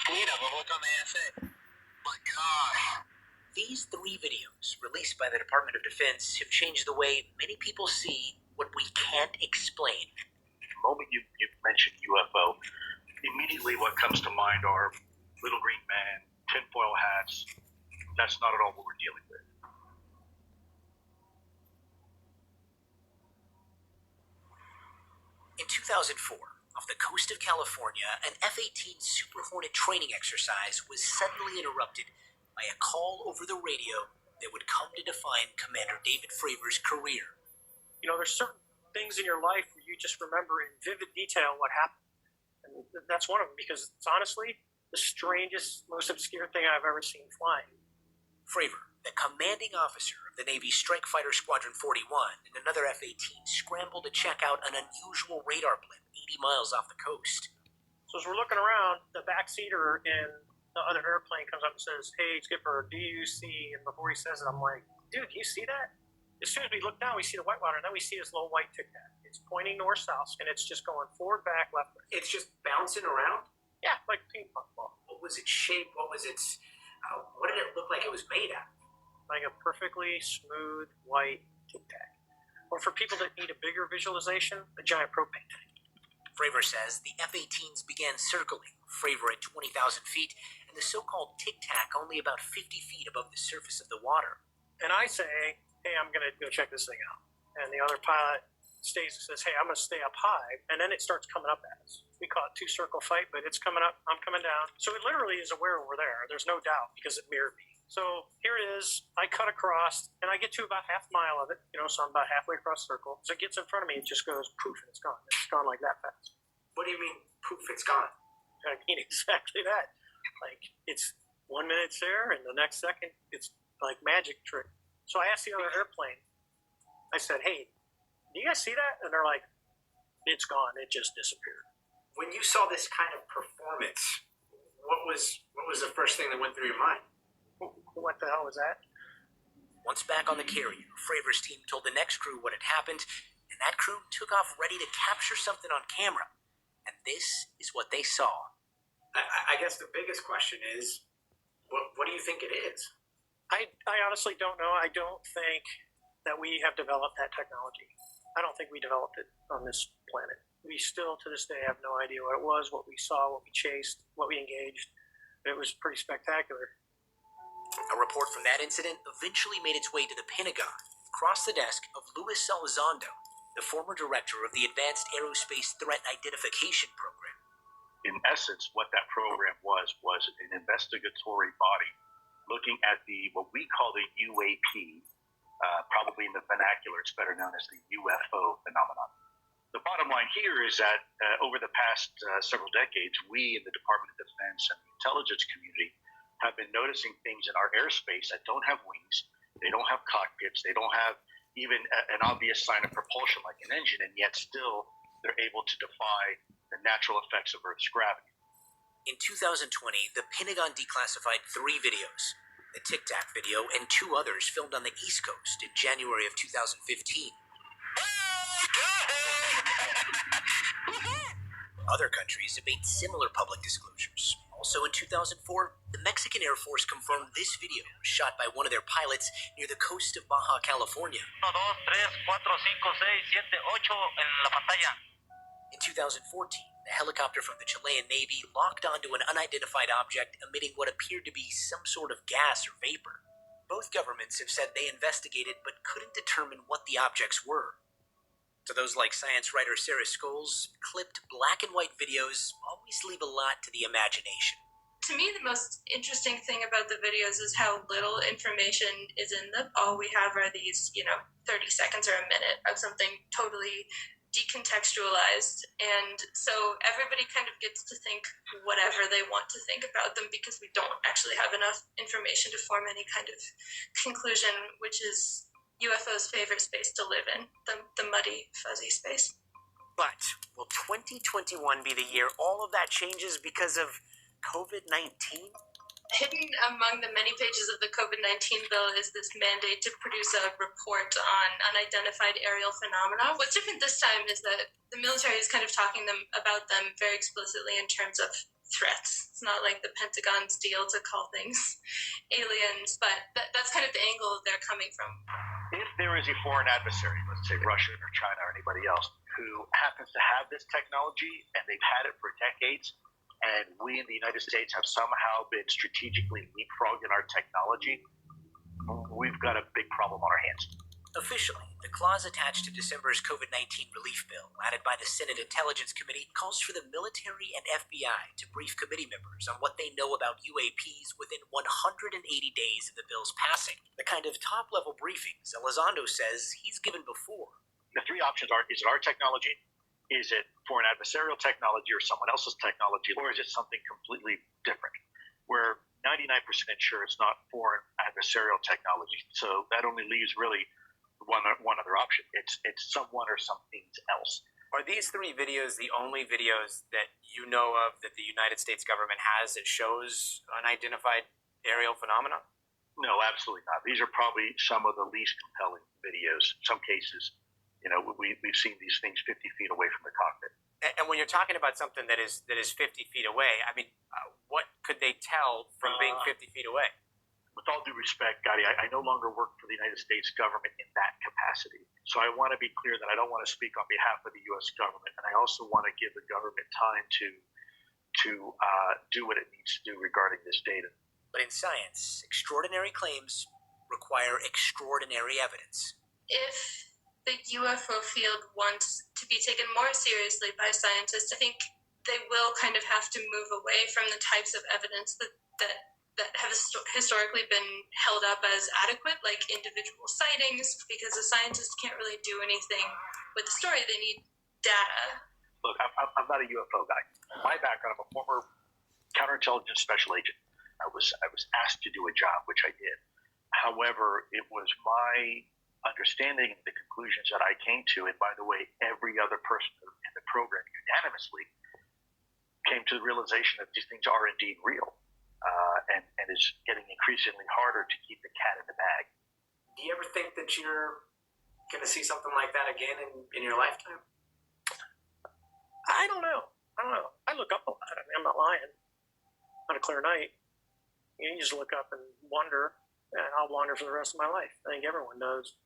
mira, vamos a ese. My gosh. These 3 videos, released by the Department of Defense, have changed the way many people see what we can't explain. The moment you mention UFO, immediately what comes to mind are little green men, tinfoil hats. That's not at all what we're dealing with. In 2004, off the coast of California, an F-18 Super Hornet training exercise was suddenly interrupted by a call over the radio that would come to define Commander David Fravor's career. You know, there's certain things in your life where you just remember in vivid detail what happened. And that's one of them, because it's honestly the strangest, most obscure thing I've ever seen flying. Fravor, the commanding officer of the Navy's Strike Fighter Squadron 41 and another F-18 scrambled to check out an unusual radar blip 80 miles off the coast. So as we're looking around, the backseater in the other airplane comes up and says, "Hey, Skipper, do you see?" And before he says it, I'm like, "Dude, do you see that?" As soon as we look down, we see the whitewater, and then we see this little white tic-tac. It's pointing north-south, and it's just going forward, back, left, right. It's just bouncing around? Yeah, like a ping pong ball. What was its shape? What was its... what did it look like it was made out of? Like a perfectly smooth white tic-tac. Or for people that need a bigger visualization, a giant propane tank. Fravor says the F-18s began circling Fravor at 20,000 feet and the so-called tic-tac only about 50 feet above the surface of the water. And I say, "Hey, I'm going to go check this thing out." And the other pilot stays and says, "Hey, I'm going to stay up high." And then it starts coming up at us. We call it two-circle fight, but it's coming up, I'm coming down. So it literally is aware we're there. There's no doubt, because it mirrored me. So here it is. I cut across, and I get to about half a mile of it, so I'm about halfway across the circle. So it gets in front of me, it just goes poof, and it's gone. It's gone like that fast. What do you mean, poof, it's gone? I mean exactly that. Like, it's 1 minute it's there, and the next second, it's like magic trick. So I asked the other airplane, I said, "Hey, do you guys see that?" And they're like, "It's gone. It just disappeared." When you saw this kind of performance, what was the first thing that went through your mind? What the hell was that? Once back on the carrier, Fravor's team told the next crew what had happened, and that crew took off ready to capture something on camera. And this is what they saw. I guess the biggest question is, what do you think it is? I honestly don't know. I don't think that we have developed that technology. I don't think we developed it on this planet. We still, to this day, have no idea what it was, what we saw, what we chased, what we engaged. It was pretty spectacular. A report from that incident eventually made its way to the Pentagon, across the desk of Luis Elizondo, the former director of the Advanced Aerospace Threat Identification Program. In essence, what that program was an investigatory body looking at what we call the UAP, probably in the vernacular, it's better known as the UFO phenomenon. The bottom line here is that over the past several decades, we in the Department of Defense and the intelligence community have been noticing things in our airspace that don't have wings, they don't have cockpits, they don't have even an obvious sign of propulsion like an engine, and yet still they're able to defy the natural effects of Earth's gravity. In 2020, the Pentagon declassified 3 videos, the Tic Tac video and 2 others filmed on the East Coast in January of 2015. Other countries have made similar public disclosures. Also in 2004, the Mexican Air Force confirmed this video was shot by one of their pilots near the coast of Baja California. 1, 2, 3, 4, 5, 6, 7, 8 en la pantalla. In 2014, the helicopter from the Chilean Navy locked onto an unidentified object emitting what appeared to be some sort of gas or vapor. Both governments have said they investigated but couldn't determine what the objects were. To those like science writer Sarah Scholes, clipped black and white videos always leave a lot to the imagination. To me, the most interesting thing about the videos is how little information is in them. All we have are these, 30 seconds or a minute of something totally decontextualized. And so everybody kind of gets to think whatever they want to think about them because we don't actually have enough information to form any kind of conclusion, which is UFO's favorite space to live in, the muddy, fuzzy space. But will 2021 be the year all of that changes because of COVID-19? Hidden among the many pages of the COVID-19 bill is this mandate to produce a report on unidentified aerial phenomena. What's different this time is that the military is kind of talking about them very explicitly in terms of threats. It's not like the Pentagon's deal to call things aliens, but that's kind of the angle they're coming from. If there is a foreign adversary, let's say Russia or China or anybody else, who happens to have this technology and they've had it for decades, and we in the United States have somehow been strategically leapfrogging our technology, we've got a big problem on our hands. Officially, the clause attached to December's COVID-19 relief bill, added by the Senate Intelligence Committee, calls for the military and FBI to brief committee members on what they know about UAPs within 180 days of the bill's passing. The kind of top-level briefings Elizondo says he's given before. The three options are, is it our technology? Is it foreign adversarial technology or someone else's technology? Or is it something completely different? We're 99% sure it's not foreign adversarial technology. So that only leaves really one other option. It's someone or something else. Are these three videos the only videos that you know of that the United States government has that shows unidentified aerial phenomena? No, absolutely not. These are probably some of the least compelling videos. In some cases, we've seen these things 50 feet away from the cockpit. And when you're talking about something that is 50 feet away, I mean, what could they tell from being 50 feet away? With all due respect, Gotti, I no longer work for the United States government in that capacity. So I want to be clear that I don't want to speak on behalf of the U.S. government, and I also want to give the government time to do what it needs to do regarding this data. But in science, extraordinary claims require extraordinary evidence. If the UFO field wants to be taken more seriously by scientists, I think they will kind of have to move away from the types of evidence that have historically been held up as adequate, like individual sightings, because the scientists can't really do anything with the story. They need data. Look, I'm not a UFO guy. My background, I'm a former counterintelligence special agent. I was asked to do a job, which I did. However, it was my understanding the conclusions that I came to, and by the way, every other person in the program unanimously came to the realization that these things are indeed real. And it's getting increasingly harder to keep the cat in the bag. Do you ever think that you're going to see something like that again in your lifetime? I don't know. I look up a lot. I mean, I'm not lying. On a clear night, you just look up and wonder, and I'll wonder for the rest of my life. I think everyone does.